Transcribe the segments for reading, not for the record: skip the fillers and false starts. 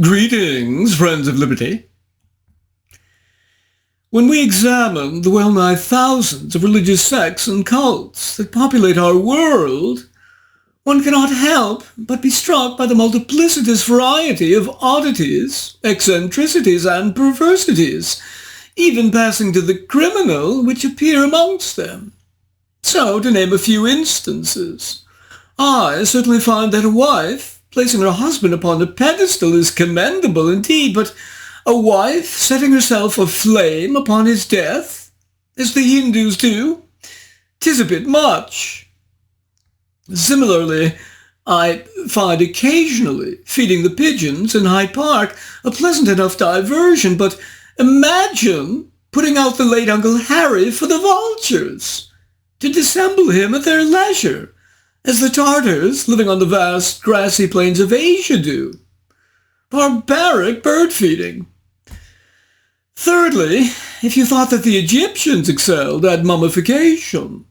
Greetings, friends of liberty. When we examine the well-nigh thousands of religious sects and cults that populate our world, one cannot help but be struck by the multiplicitous variety of oddities, eccentricities, and perversities, even passing to the criminal, which appear amongst them. So, to name a few instances, I certainly find that a wife placing her husband upon a pedestal is commendable indeed, but a wife setting herself aflame upon his death, as the Hindus do, 'tis a bit much. Similarly, I find occasionally feeding the pigeons in Hyde Park a pleasant enough diversion, but imagine putting out the late Uncle Harry for the vultures, to dissemble him at their leisure, as the Tartars living on the vast grassy plains of Asia do. Barbaric bird-feeding. Thirdly, if you thought that the Egyptians excelled at mummification,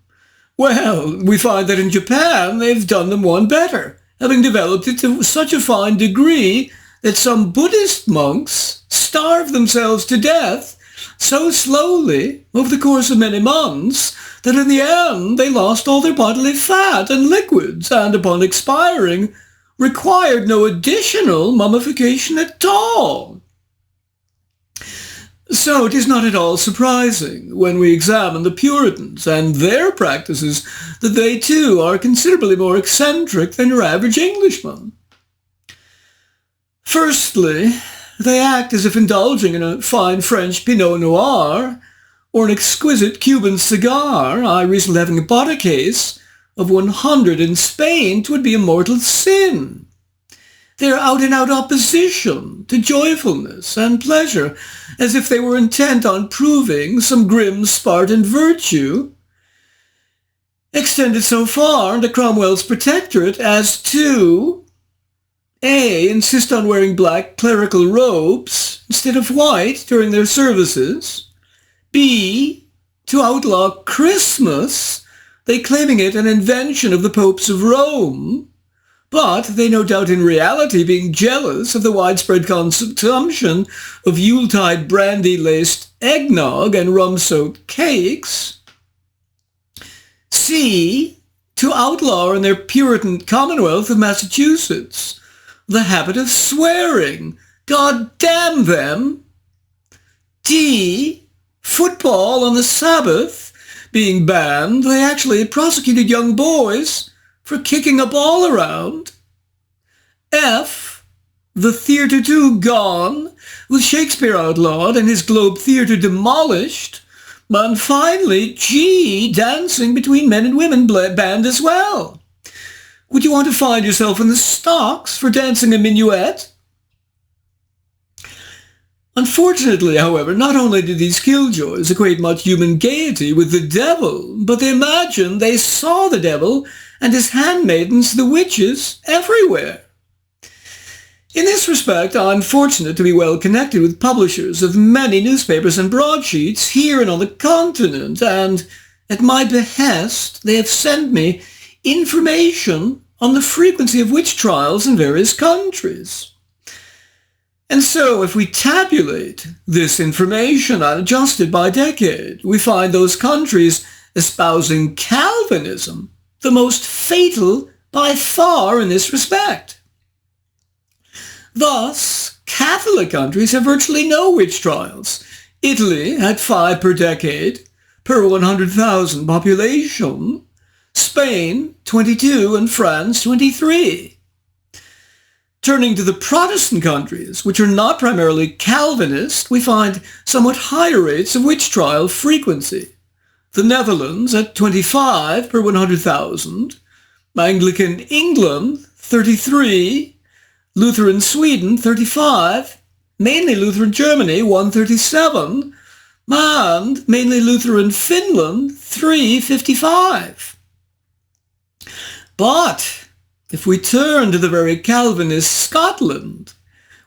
well, we find that in Japan they've done them one better, having developed it to such a fine degree that some Buddhist monks starve themselves to death so slowly over the course of many months that in the end they lost all their bodily fat and liquids, and upon expiring required no additional mummification at all. So it is not at all surprising, when we examine the Puritans and their practices, that they too are considerably more eccentric than your average Englishman. Firstly, they act as if indulging in a fine French Pinot Noir or an exquisite Cuban cigar. I recently having bought a case of 100 in Spain, 'twould be a mortal sin. They are out-and-out opposition to joyfulness and pleasure, as if they were intent on proving some grim Spartan virtue, extended so far into Cromwell's protectorate as to A. insist on wearing black clerical robes instead of white during their services, B. to outlaw Christmas, they claiming it an invention of the popes of Rome, but they no doubt in reality being jealous of the widespread consumption of Yuletide brandy-laced eggnog and rum-soaked cakes, C. to outlaw in their Puritan Commonwealth of Massachusetts the habit of swearing, God damn them, D. football on the Sabbath being banned, they actually prosecuted young boys for kicking a ball around. F. the theatre too gone, with Shakespeare outlawed and his Globe Theatre demolished. And finally, G. dancing between men and women banned as well. Would you want to find yourself in the stocks for dancing a minuet? Unfortunately, however, not only did these killjoys equate much human gaiety with the devil, but they imagined they saw the devil and his handmaidens, the witches, everywhere. In this respect, I am fortunate to be well connected with publishers of many newspapers and broadsheets here and on the continent, and at my behest they have sent me information on the frequency of witch trials in various countries. And so, if we tabulate this information and adjust it by decade, we find those countries espousing Calvinism the most fatal by far in this respect. Thus, Catholic countries have virtually no witch trials. Italy had 5 per decade, per 100,000 population, Spain 22, and France 23. Turning to the Protestant countries, which are not primarily Calvinist, we find somewhat higher rates of witch trial frequency. The Netherlands at 25 per 100,000, Anglican England 33, Lutheran Sweden 35, mainly Lutheran Germany 137, and mainly Lutheran Finland 355. But if we turn to the very Calvinist Scotland,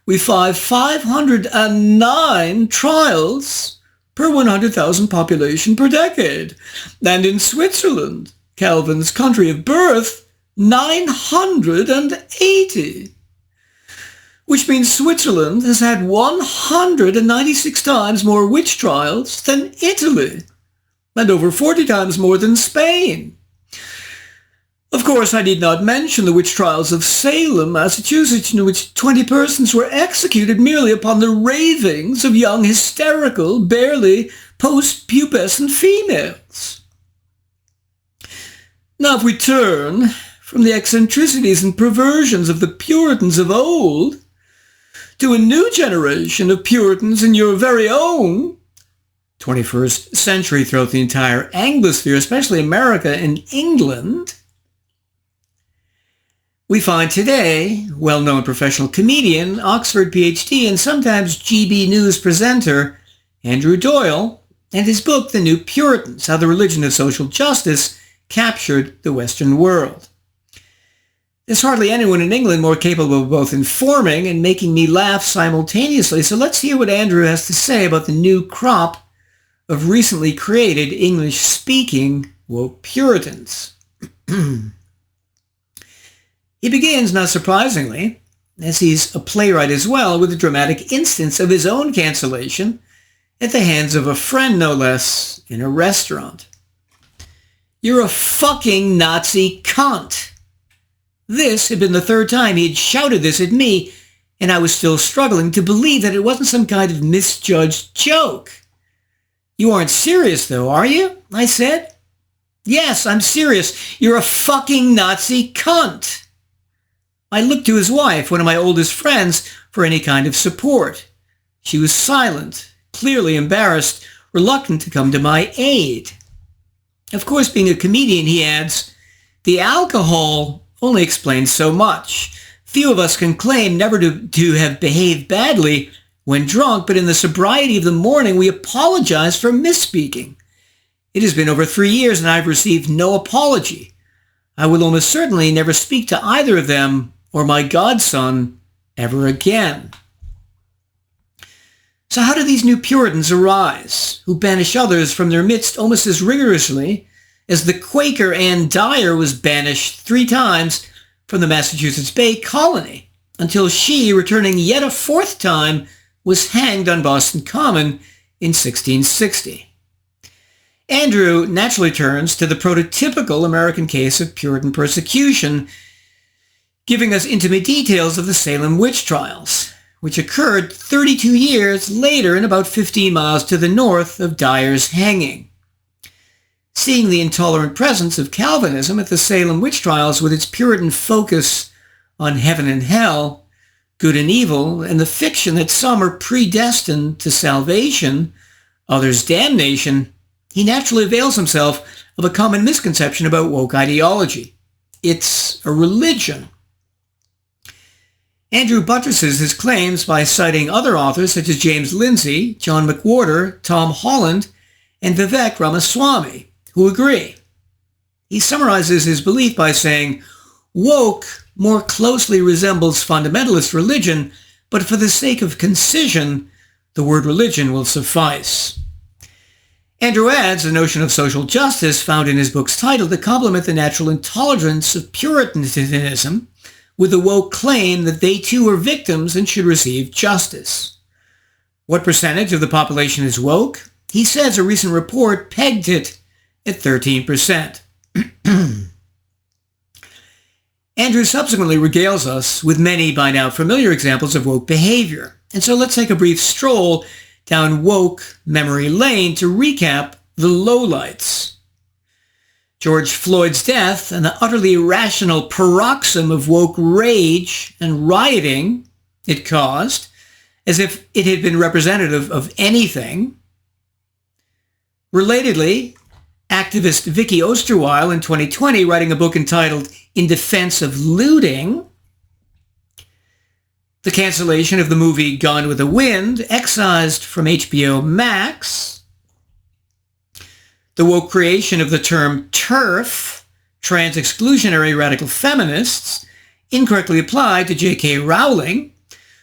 we find 509 trials per 100,000 population per decade. And in Switzerland, Calvin's country of birth, 980. which means Switzerland has had 196 times more witch trials than Italy, and over 40 times more than Spain. Of course, I need not mention the witch trials of Salem, Massachusetts, in which 20 persons were executed merely upon the ravings of young, hysterical, barely post-pubescent females. Now, if we turn from the eccentricities and perversions of the Puritans of old to a new generation of Puritans in your very own 21st century throughout the entire Anglosphere, especially America and England, we find today well-known professional comedian, Oxford PhD, and sometimes GB News presenter Andrew Doyle and his book, The New Puritans, How the Religion of Social Justice Captured the Western World. There's hardly anyone in England more capable of both informing and making me laugh simultaneously, so let's hear what Andrew has to say about the new crop of recently created English-speaking woke Puritans. He begins, not surprisingly, as he's a playwright as well, with a dramatic instance of his own cancellation at the hands of a friend, no less, in a restaurant. "You're a fucking Nazi cunt." This had been the third time he had shouted this at me, and I was still struggling to believe that it wasn't some kind of misjudged joke. "You aren't serious, though, are you?" I said. "Yes, I'm serious. You're a fucking Nazi cunt." I looked to his wife, one of my oldest friends, for any kind of support. She was silent, clearly embarrassed, reluctant to come to my aid. Of course, being a comedian, he adds, the alcohol only explains so much. Few of us can claim never to have behaved badly when drunk, but in the sobriety of the morning, we apologize for misspeaking. It has been over 3 years, and I've received no apology. I will almost certainly never speak to either of them or my godson ever again. So how do these new Puritans arise, who banish others from their midst almost as rigorously as the Quaker Ann Dyer was banished 3 times from the Massachusetts Bay Colony, until she, returning yet a 4th time, was hanged on Boston Common in 1660? Andrew naturally turns to the prototypical American case of Puritan persecution, giving us intimate details of the Salem witch trials, which occurred 32 years later and about 15 miles to the north of Dyer's hanging. Seeing the intolerant presence of Calvinism at the Salem witch trials with its Puritan focus on heaven and hell, good and evil, and the fiction that some are predestined to salvation, others damnation, he naturally avails himself of a common misconception about woke ideology. It's a religion. Andrew buttresses his claims by citing other authors such as James Lindsay, John McWhorter, Tom Holland, and Vivek Ramaswamy, who agree. He summarizes his belief by saying, woke more closely resembles fundamentalist religion, but for the sake of concision, the word religion will suffice. Andrew adds the notion of social justice found in his book's title to complement the natural intolerance of Puritanism with the woke claim that they too are victims and should receive justice. What percentage of the population is woke? He says a recent report pegged it at 13%. Andrew subsequently regales us with many by now familiar examples of woke behavior. And so let's take a brief stroll down woke memory lane to recap the lowlights. George Floyd's death and the utterly irrational paroxysm of woke rage and rioting it caused, as if it had been representative of anything. Relatedly, activist Vicky Osterweil in 2020, writing a book entitled In Defense of Looting, the cancellation of the movie Gone with the Wind, excised from HBO Max, the woke creation of the term TERF, trans-exclusionary radical feminists, incorrectly applied to J.K. Rowling,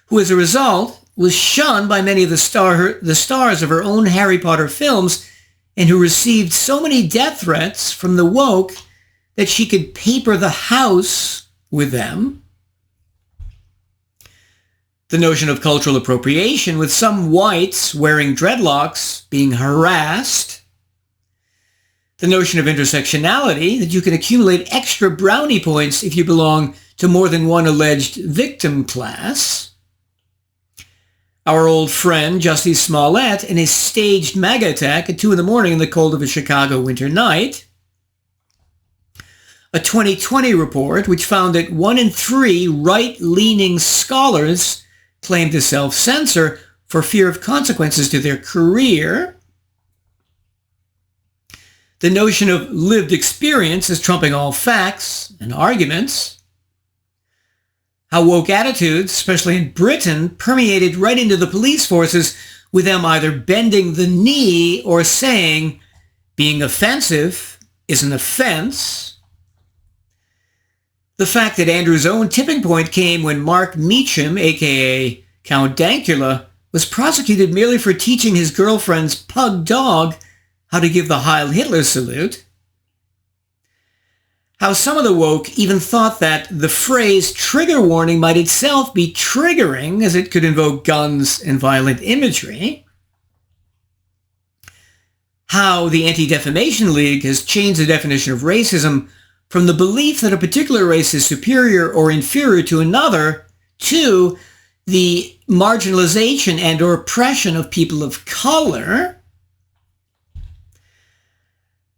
who as a result was shunned by many of the stars of her own Harry Potter films, and who received so many death threats from the woke that she could paper the house with them. The notion of cultural appropriation, with some whites wearing dreadlocks being harassed. The notion of intersectionality, that you can accumulate extra brownie points if you belong to more than one alleged victim class. Our old friend Jussie Smollett and his staged MAGA attack at 2 a.m. in the cold of a Chicago winter night. A 2020 report which found that 1 in 3 right-leaning scholars claim to self-censor for fear of consequences to their career. The notion of lived experience is trumping all facts and arguments. How woke attitudes, especially in Britain, permeated right into the police forces, with them either bending the knee or saying being offensive is an offense. The fact that Andrew's own tipping point came when Mark Meacham, a.k.a. Count Dankula, was prosecuted merely for teaching his girlfriend's pug dog how to give the Heil Hitler salute. How some of the woke even thought that the phrase trigger warning might itself be triggering, as it could invoke guns and violent imagery. How the Anti-Defamation League has changed the definition of racism from the belief that a particular race is superior or inferior to another to the marginalization and or oppression of people of color.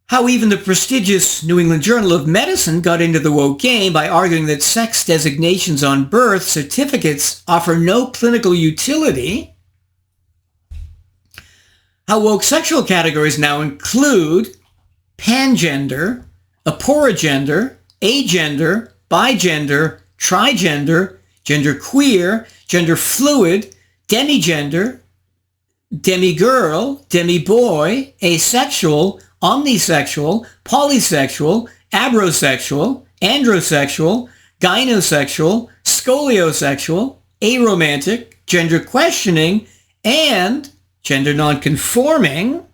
How even the prestigious New England Journal of Medicine got into the woke game by arguing that sex designations on birth certificates offer no clinical utility. How woke sexual categories now include pangender, aporagender, agender, bigender, trigender, genderqueer, gender fluid, demigender, demigirl, demiboy, asexual, omnisexual, polysexual, abrosexual, androsexual, gynosexual, scoliosexual, aromantic, gender questioning, and gender nonconforming.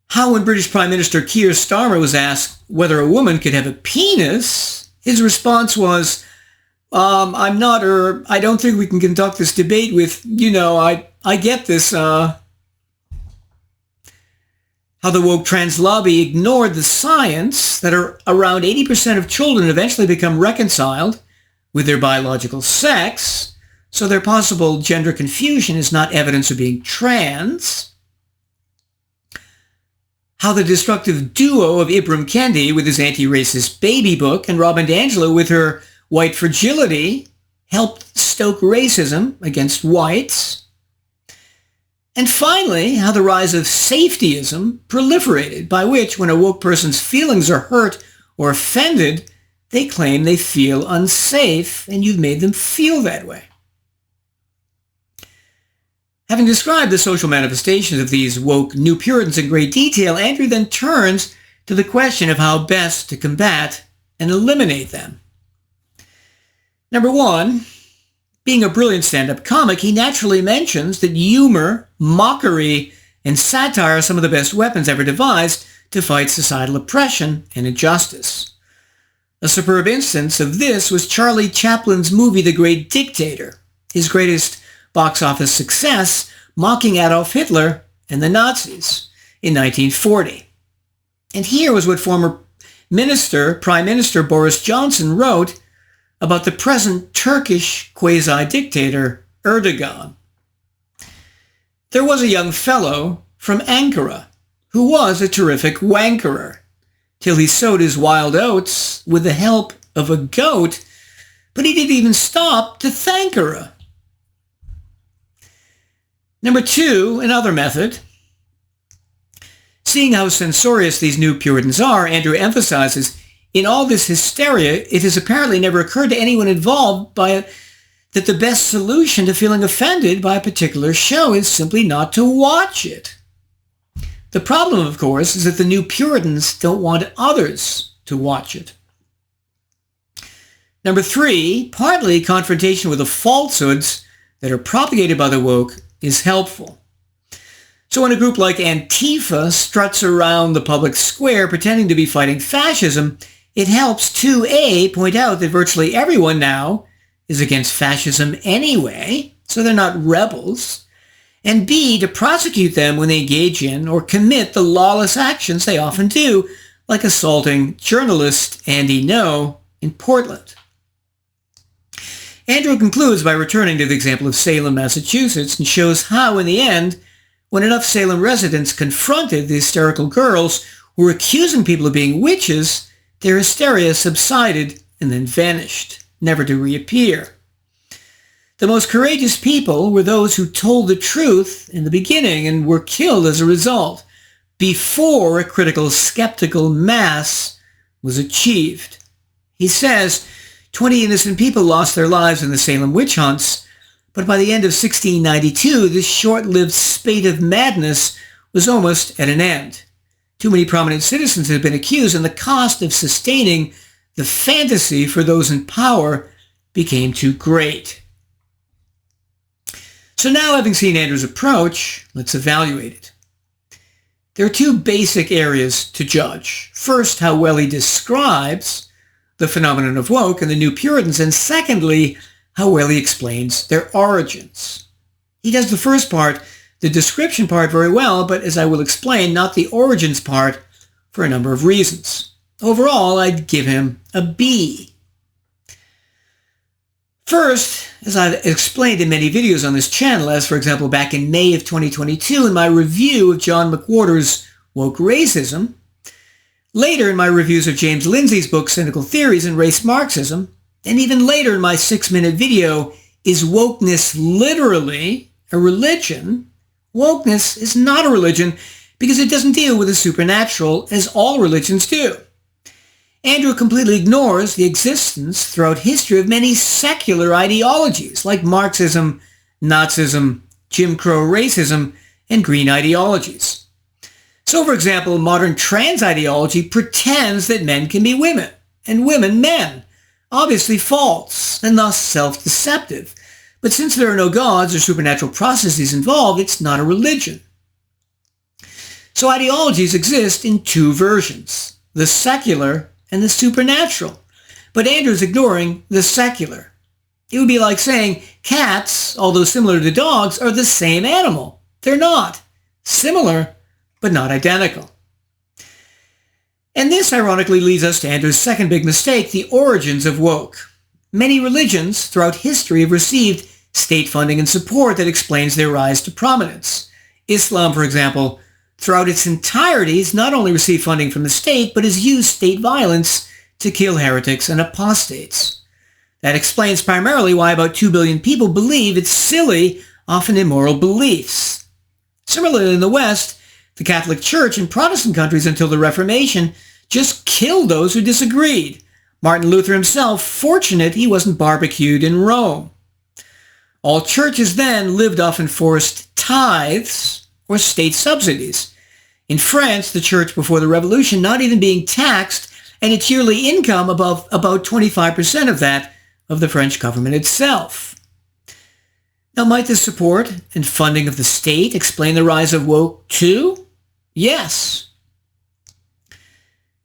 How when British Prime Minister Keir Starmer was asked whether a woman could have a penis, his response was, I don't think we can conduct this debate with, I get this. How the woke trans lobby ignored the science that around 80% of children eventually become reconciled with their biological sex, so their possible gender confusion is not evidence of being trans. How the destructive duo of Ibram Kendi with his anti-racist baby book and Robin DiAngelo with her white fragility helped stoke racism against whites. And finally, how the rise of safetyism proliferated, by which when a woke person's feelings are hurt or offended, they claim they feel unsafe, and you've made them feel that way. Having described the social manifestations of these woke New Puritans in great detail, Andrew then turns to the question of how best to combat and eliminate them. Number one, being a brilliant stand-up comic, he naturally mentions that humor, mockery, and satire are some of the best weapons ever devised to fight societal oppression and injustice. A superb instance of this was Charlie Chaplin's movie The Great Dictator, his greatest box office success, mocking Adolf Hitler and the Nazis in 1940. And here was what former Prime Minister Boris Johnson wrote about the present Turkish quasi-dictator Erdogan. There was a young fellow from Ankara who was a terrific wankerer, till he sowed his wild oats with the help of a goat, but he didn't even stop to thank her. Number two, another method. Seeing how censorious these new Puritans are, Andrew emphasizes, in all this hysteria, it has apparently never occurred to anyone involved that the best solution to feeling offended by a particular show is simply not to watch it. The problem, of course, is that the new Puritans don't want others to watch it. Number three, partly confrontation with the falsehoods that are propagated by the woke is helpful. So when a group like Antifa struts around the public square pretending to be fighting fascism, it helps to A, point out that virtually everyone now is against fascism anyway, so they're not rebels, and B, to prosecute them when they engage in or commit the lawless actions they often do, like assaulting journalist Andy Ngo in Portland. Andrew concludes by returning to the example of Salem, Massachusetts, and shows how, in the end, when enough Salem residents confronted the hysterical girls who were accusing people of being witches, their hysteria subsided and then vanished, never to reappear. The most courageous people were those who told the truth in the beginning and were killed as a result, before a critical, skeptical mass was achieved. He says 20 innocent people lost their lives in the Salem witch hunts, but by the end of 1692, this short-lived spate of madness was almost at an end. Too many prominent citizens had been accused, and the cost of sustaining the fantasy for those in power became too great. So now, having seen Andrew's approach, let's evaluate it. There are two basic areas to judge. First, how well he describes the phenomenon of woke and the New Puritans, and secondly, how well he explains their origins. He does the first part, the description part, very well, but as I will explain, not the origins part, for a number of reasons. Overall, I'd give him a B. First, as I've explained in many videos on this channel, as for example back in May of 2022 in my review of John McWhorter's Woke Racism, later in my reviews of James Lindsay's book Cynical Theories and Race Marxism, and even later in my 6-minute video, Is Wokeness Literally a Religion? Wokeness is not a religion because it doesn't deal with the supernatural as all religions do. Andrew completely ignores the existence throughout history of many secular ideologies like Marxism, Nazism, Jim Crow racism, and green ideologies. So, for example, modern trans ideology pretends that men can be women and women men. Obviously false and thus self-deceptive. But since there are no gods or supernatural processes involved, it's not a religion. So ideologies exist in two versions, the secular and the supernatural. But Andrew's ignoring the secular. It would be like saying cats, although similar to dogs, are the same animal. They're not. Similar, but not identical. And this, ironically, leads us to Andrew's second big mistake, the origins of woke. Many religions throughout history have received state funding and support that explains their rise to prominence. Islam, for example, throughout its entirety has not only received funding from the state, but has used state violence to kill heretics and apostates. That explains primarily why about 2 billion people believe its silly, often immoral beliefs. Similarly, in the West, the Catholic Church in Protestant countries until the Reformation just killed those who disagreed. Martin Luther himself, fortunate he wasn't barbecued in Rome. All churches then lived off enforced tithes or state subsidies. In France, the church before the Revolution not even being taxed, and its yearly income above about 25% of that of the French government itself. Now, might the support and funding of the state explain the rise of woke too? Yes.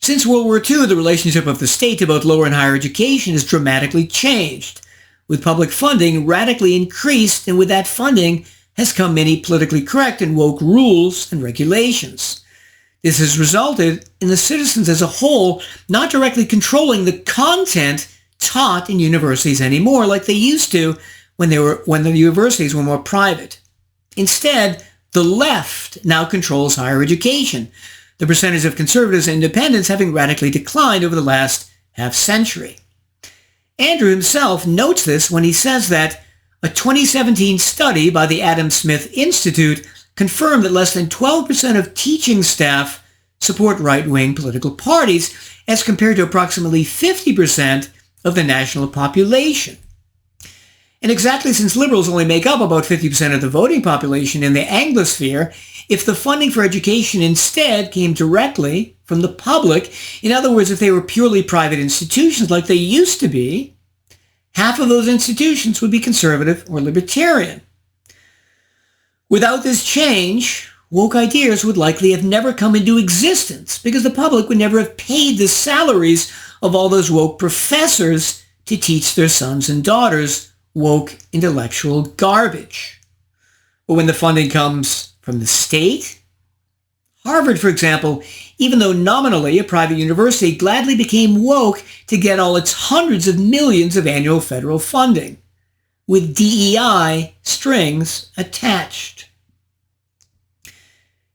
Since World War II, the relationship of the state to both lower and higher education has dramatically changed, with public funding radically increased, and with that funding has come many politically correct and woke rules and regulations. This has resulted in the citizens as a whole not directly controlling the content taught in universities anymore like they used to when the universities were more private. Instead, the left now controls higher education, the percentage of conservatives and independents having radically declined over the last half-century. Andrew himself notes this when he says that a 2017 study by the Adam Smith Institute confirmed that less than 12% of teaching staff support right-wing political parties, as compared to approximately 50% of the national population. And exactly since liberals only make up about 50% of the voting population in the Anglosphere, if the funding for education instead came directly from the public, in other words, if they were purely private institutions like they used to be, half of those institutions would be conservative or libertarian. Without this change, woke ideas would likely have never come into existence because the public would never have paid the salaries of all those woke professors to teach their sons and daughters woke intellectual garbage. But when the funding comes from the state, Harvard, for example, even though nominally a private university, gladly became woke to get all its hundreds of millions of annual federal funding, with DEI strings attached.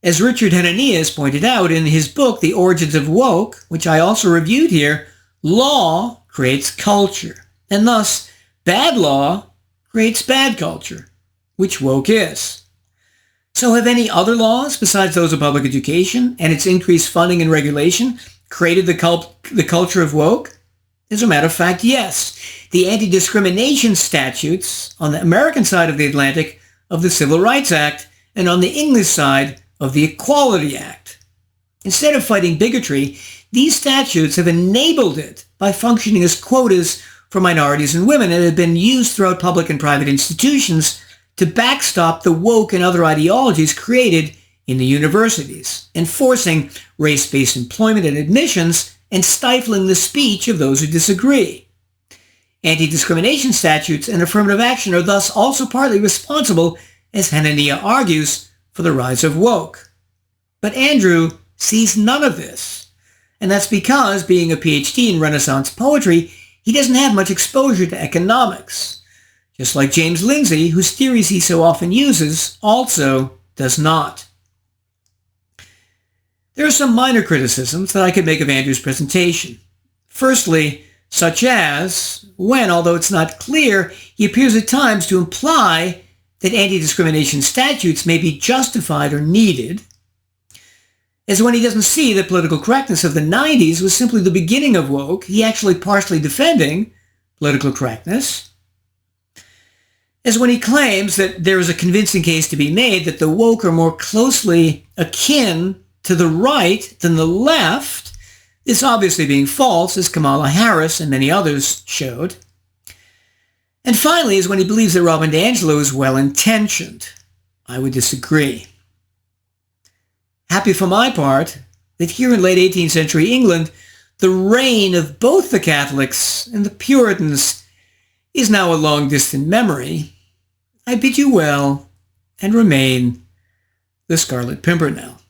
As Richard Hanania has pointed out in his book, The Origins of Woke, which I also reviewed here, law creates culture, and thus bad law creates bad culture, which woke is. So have any other laws besides those of public education and its increased funding and regulation created the culture of woke? As a matter of fact, yes. The anti-discrimination statutes on the American side of the Atlantic of the Civil Rights Act and on the English side of the Equality Act. Instead of fighting bigotry, these statutes have enabled it by functioning as quotas for minorities and women and have been used throughout public and private institutions to backstop the woke and other ideologies created in the universities, enforcing race-based employment and admissions and stifling the speech of those who disagree. Anti-discrimination statutes and affirmative action are thus also partly responsible, as Hanania argues, for the rise of woke. But Andrew sees none of this, and that's because, being a PhD in Renaissance poetry, he doesn't have much exposure to economics, just like James Lindsay, whose theories he so often uses, also does not. There are some minor criticisms that I could make of Andrew's presentation. Firstly, such as when, although it's not clear, he appears at times to imply that anti-discrimination statutes may be justified or needed, as when he doesn't see that political correctness of the 90s was simply the beginning of woke, he actually partially defending political correctness, as when he claims that there is a convincing case to be made that the woke are more closely akin to the right than the left, this obviously being false, as Kamala Harris and many others showed. And finally, is when he believes that Robin DiAngelo is well-intentioned. I would disagree. Happy for my part that here in late 18th century England, the reign of both the Catholics and the Puritans is now a long distant memory. I bid you well and remain the Scarlet Pimpernel.